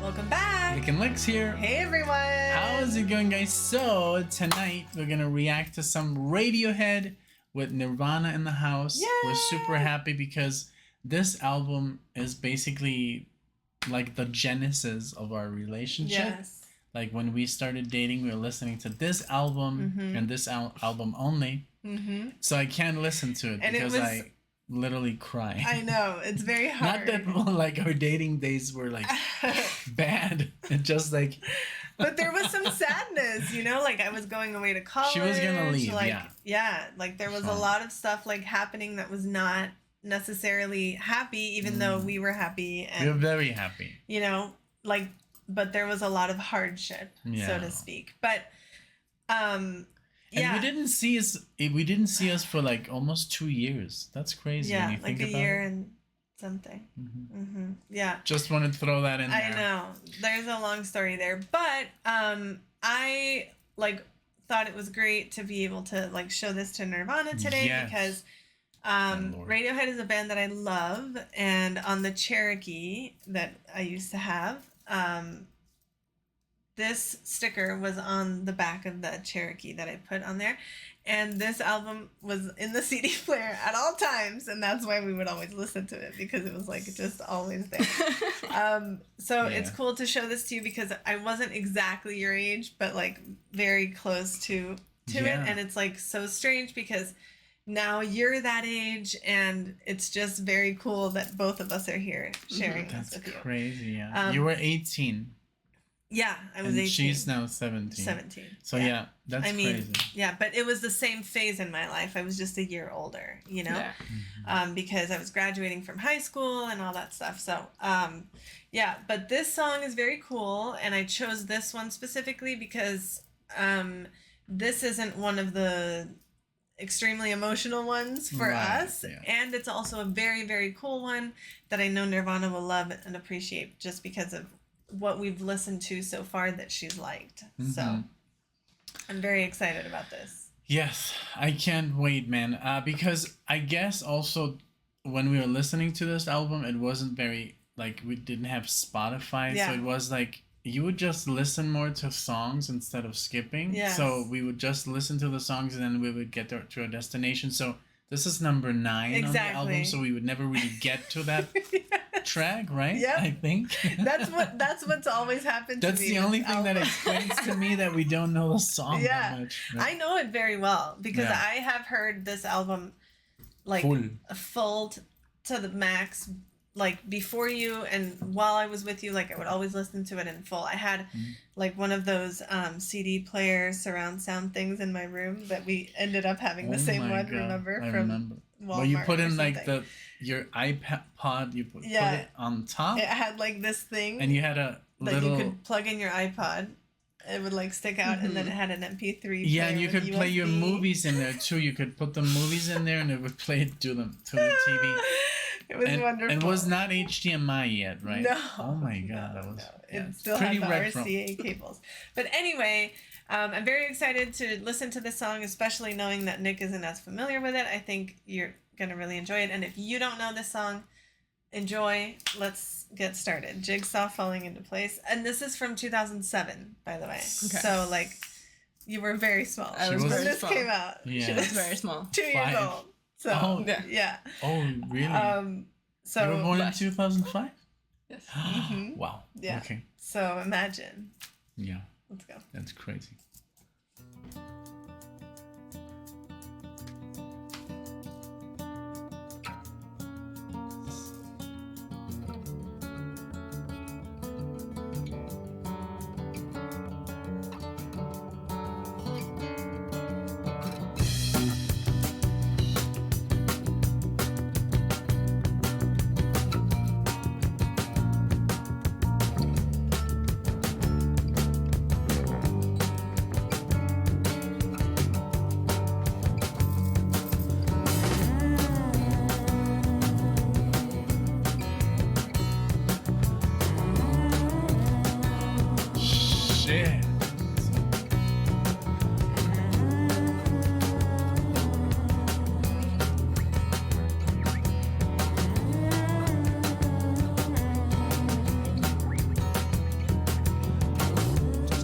Welcome back! NicknLex here. Hey everyone! How's it going, guys? So tonight we're gonna react to some Radiohead with Nirvana in the house. Yay! We're super happy because this album is basically like the genesis of our relationship. Yes. Like when we started dating, we were listening to this album and this album only. So I can't listen to it because I literally cry. I know, it's very hard. Not that like our dating days were like bad. It just like but there was some sadness, you know, like I was going away to college. She was gonna leave, like, yeah. Like there was a lot of stuff like happening that was not necessarily happy, even though we were happy and we were very happy. You know, like, but there was a lot of hardship, so to speak. But and we didn't see us for like almost 2 years. That's crazy. Yeah, when you like think a year and something. Yeah. Just wanted to throw that in there. I know. There's a long story there, but I like thought it was great to be able to like show this to Nirvana today because Radiohead is a band that I love, and on the Cherokee that I used to have, this sticker was on the back of the Cherokee that I put on there, and this album was in the CD player at all times, and that's why we would always listen to it, because it was like just always there. So it's cool to show this to you because I wasn't exactly your age, but like very close to it, and it's like so strange because now you're that age, and it's just very cool that both of us are here sharing this with you. That's crazy, yeah. You were 18. Yeah, I was 18. She's now 17. 17. So yeah, that's crazy. Yeah, but it was the same phase in my life. I was just a year older, you know, because I was graduating from high school and all that stuff. So, yeah, but this song is very cool, and I chose this one specifically because this isn't one of the extremely emotional ones for us, and it's also a very, very cool one that I know Nirvana will love and appreciate just because of what we've listened to so far that she's liked. So I'm very excited about this. Yes, I can't wait, man, because I guess also when we were listening to this album, it wasn't very like, we didn't have Spotify, so it was like you would just listen more to songs instead of skipping. So we would just listen to the songs and then we would get to our destination. So this is number 9 on the album, so we would never really get to that track, right? Yeah, I think that's what's always happened to me. That's the only thing that explains to me that we don't know the song that much. Right? I know it very well because I have heard this album like full to the max, like before you and while I was with you. Like I would always listen to it in full. I had like one of those CD player surround sound things in my room that we ended up having the same one. Remember? I remember. Walmart. Well, you put in like your iPod, you put it on top. It had like this thing, and you had a that you could plug in your iPod. It would like stick out, and then it had an MP3 player. Yeah, and you could play your movies in there too. You could put the movies in there, and it would play it to the TV. It was wonderful. And it was not HDMI yet, right? No. Oh my god, that was. No. It still had the RCA cables. But anyway, I'm very excited to listen to this song, especially knowing that Nick isn't as familiar with it. I think you're gonna really enjoy it. And if you don't know this song, enjoy. Let's get started. Jigsaw, Falling Into Place. And this is from 2007, by the way. Okay. So like, you were very small. I was very this small. came out. Yeah. She was very small. 2 years old. So yeah. Oh really? So you were born in 2005? Yes. Wow. Yeah. Okay. So imagine. Yeah. Let's go. That's crazy.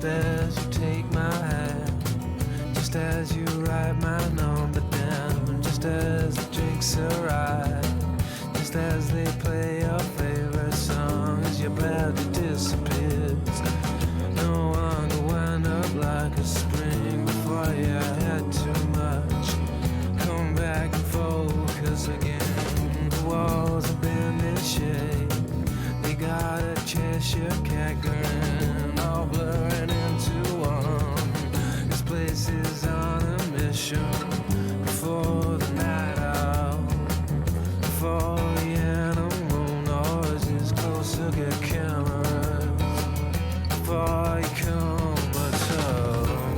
just as you take my hand, just as you write my number down, just as the drinks arrive, just as they play your favorite song, as your body disappears. No one will wind up like a spring before you had too much. Come back and focus again. The walls have been in shade. They got a Cheshire cat grin, all blurring into one. This place is on a mission before the night out, before the animal noises closer get cameras, before you come but so.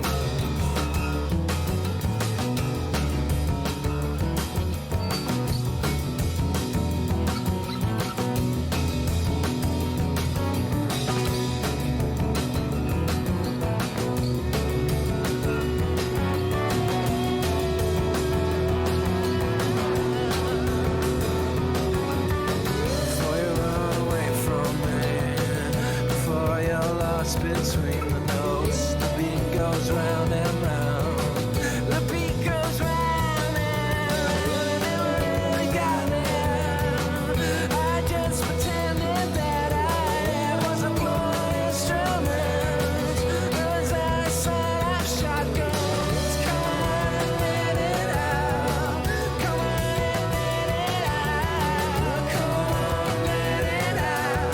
Between the notes, the beat goes round and round. The beat goes round and really got me. I just pretended that I was a blowing instrument as I set up shotguns. Come on and let it out. Come on and let it out. Come on, let it out.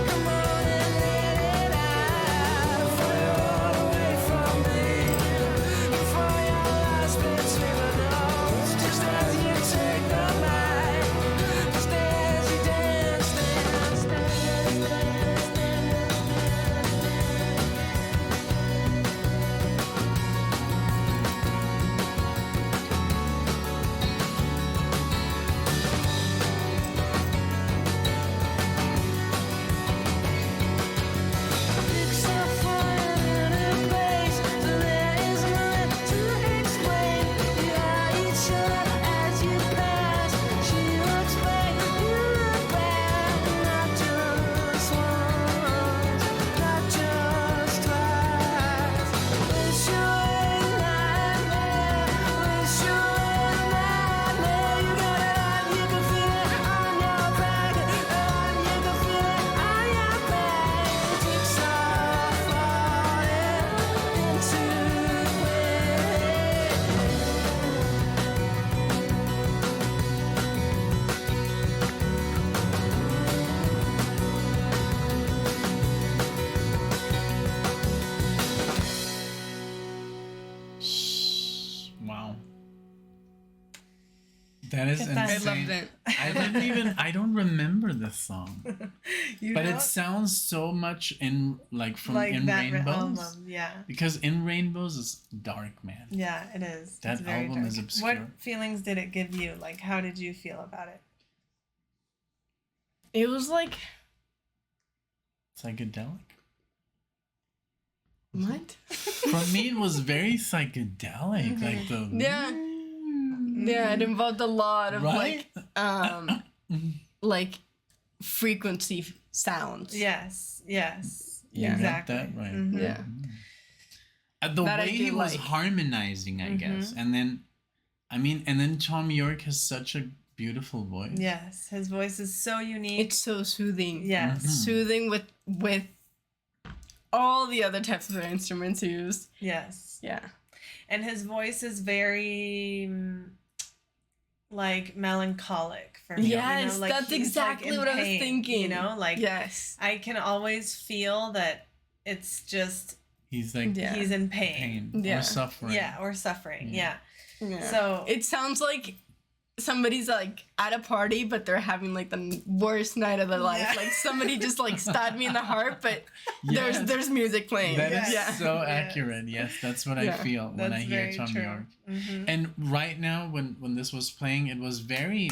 Come on and let it out. That is insane. I loved it. I don't remember this song. You But know? it sounds so much in from Like In that Rainbows. album, yeah. Because In Rainbows is dark, man. Yeah, it is. That It's very album dark. is obscure. What feelings did it give you? Like, how did you feel about it? It was like, Psychedelic. what? For me, it was very psychedelic. Like the Yeah, it involved a lot of Right? like frequency sounds. Yes, yes. You got Exactly. that right. Mhm. Yeah. The That I way he do was like. harmonizing, I guess, and then Tom York has such a beautiful voice. Yes, his voice is so unique. It's so soothing. Yes. Soothing with all the other types of instruments used. Yes. Yeah. And his voice is very like melancholic for me. Yes, you know? Like, that's he's, exactly in what I was pain, thinking. You know, like yes. I can always feel that it's just He's like Yeah. he's in pain. Yeah. or suffering. Yeah, or suffering. Yeah. Yeah. So It sounds like somebody's like at a party, but they're having like the worst night of their life. Yeah. Like somebody just like stabbed me in the heart, but Yes. there's music playing. That is yeah. so Yes. accurate. Yes, that's what I Yeah. feel when I that's hear very Tom true. York. Mm-hmm. And right now, when this was playing, it was very,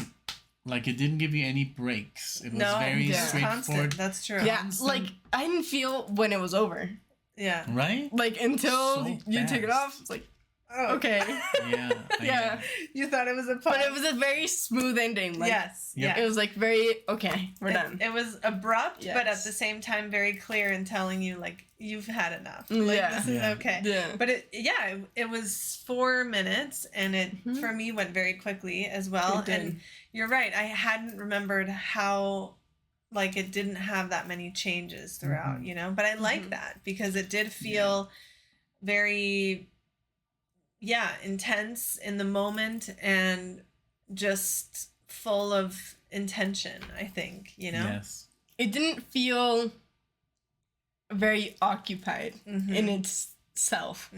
like, it didn't give you any breaks. It was No, very yeah. straightforward. Constant. That's true. Yeah, constant. like I didn't feel when it was over. Yeah. Right? Like until So you took it fast. off, it's like Oh. Okay. Yeah. Yeah. You thought it was a pause. But it was a very smooth ending. Like, yes. Yep. Yeah. It was like very, okay, we're done. It was abrupt, Yes. but at the same time very clear and telling you like you've had enough. Like Yeah. this is Yeah. okay. Yeah. But it was 4 minutes, and it for me went very quickly as well. It did. And you're right, I hadn't remembered how like it didn't have that many changes throughout, you know. But I like that because it did feel very intense in the moment and just full of intention, I think, you know. Yes. It didn't feel very occupied Mm-hmm. in itself.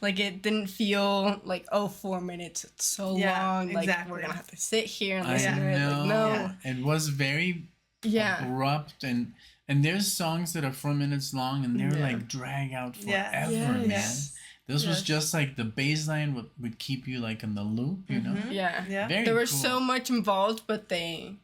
Like, it didn't feel like, 4 minutes, it's so long. Like, exactly. we're gonna have to sit here and I listen to it. know. Like, no. Yeah. It was very Yeah. abrupt, and there's songs that are 4 minutes long and they're Yeah. like drag out Yeah. forever, Yes. man. This was Yes. just like the bass line would keep you like in the loop, you know? Yeah. Yeah. Very There was cool. so much involved, but they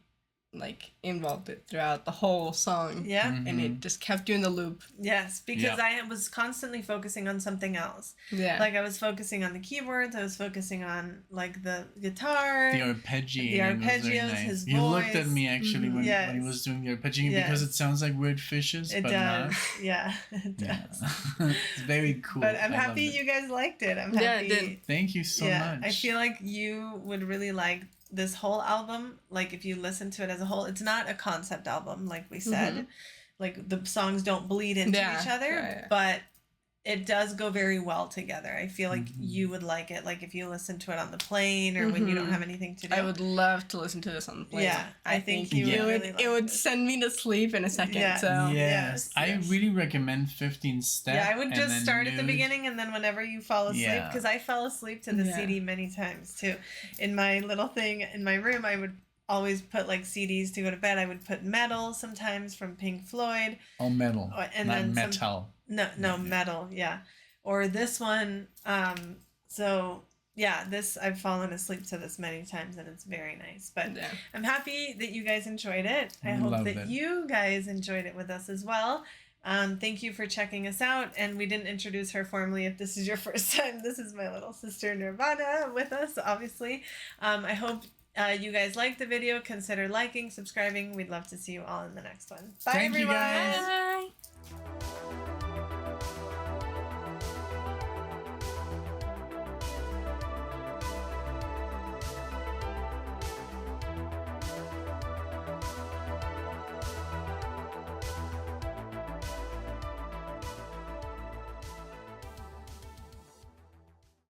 like involved it throughout the whole song. Yeah. And it just kept you in the loop. Yes, because Yeah. I was constantly focusing on something else. Yeah. Like I was focusing on the keyboards, I was focusing on like the guitar. The arpeggiating. The was very arpeggios, nice. his You looked at voice. me actually when Yes. he was doing the arpeggiating because Yes. it sounds like weird fishes, It but does. not. Yeah, it does. Yeah. It's very cool. But I'm I happy loved it. you guys liked it. I'm Yeah, happy. it did. Thank you so much. I feel like you would really like this whole album. Like if you listen to it as a whole, it's not a concept album, like we said. Like the songs don't bleed into Yeah, each other, yeah. but it does go very well together. I feel like you would like it. Like if you listen to it on the plane or when you don't have anything to do. I would love to listen to this on the plane. Yeah, I think you would would it really would, it like would it. send me to sleep in a second. Yeah. So Yes. I yes. really recommend 15 Step. Yeah, I would and just then start at the Nude. beginning and then whenever you fall asleep, Yeah. because I fell asleep to the Yeah. CD many times too. In my little thing in my room, I would always put like CDs to go to bed. I would put Metal sometimes from Pink Floyd. Oh, metal. And not then some- metal. No, Metal, yeah. Or this one. So yeah, this I've fallen asleep to this many times and it's very nice. But yeah. I'm happy that you guys enjoyed it. I We hope loved that it. you guys enjoyed it with us as well. Thank you for checking us out. And we didn't introduce her formally. If this is your first time, this is my little sister Nirvana with us, obviously. I hope you guys liked the video. Consider liking, subscribing. We'd love to see you all in the next one. Bye, Thank you, everyone. guys. Bye.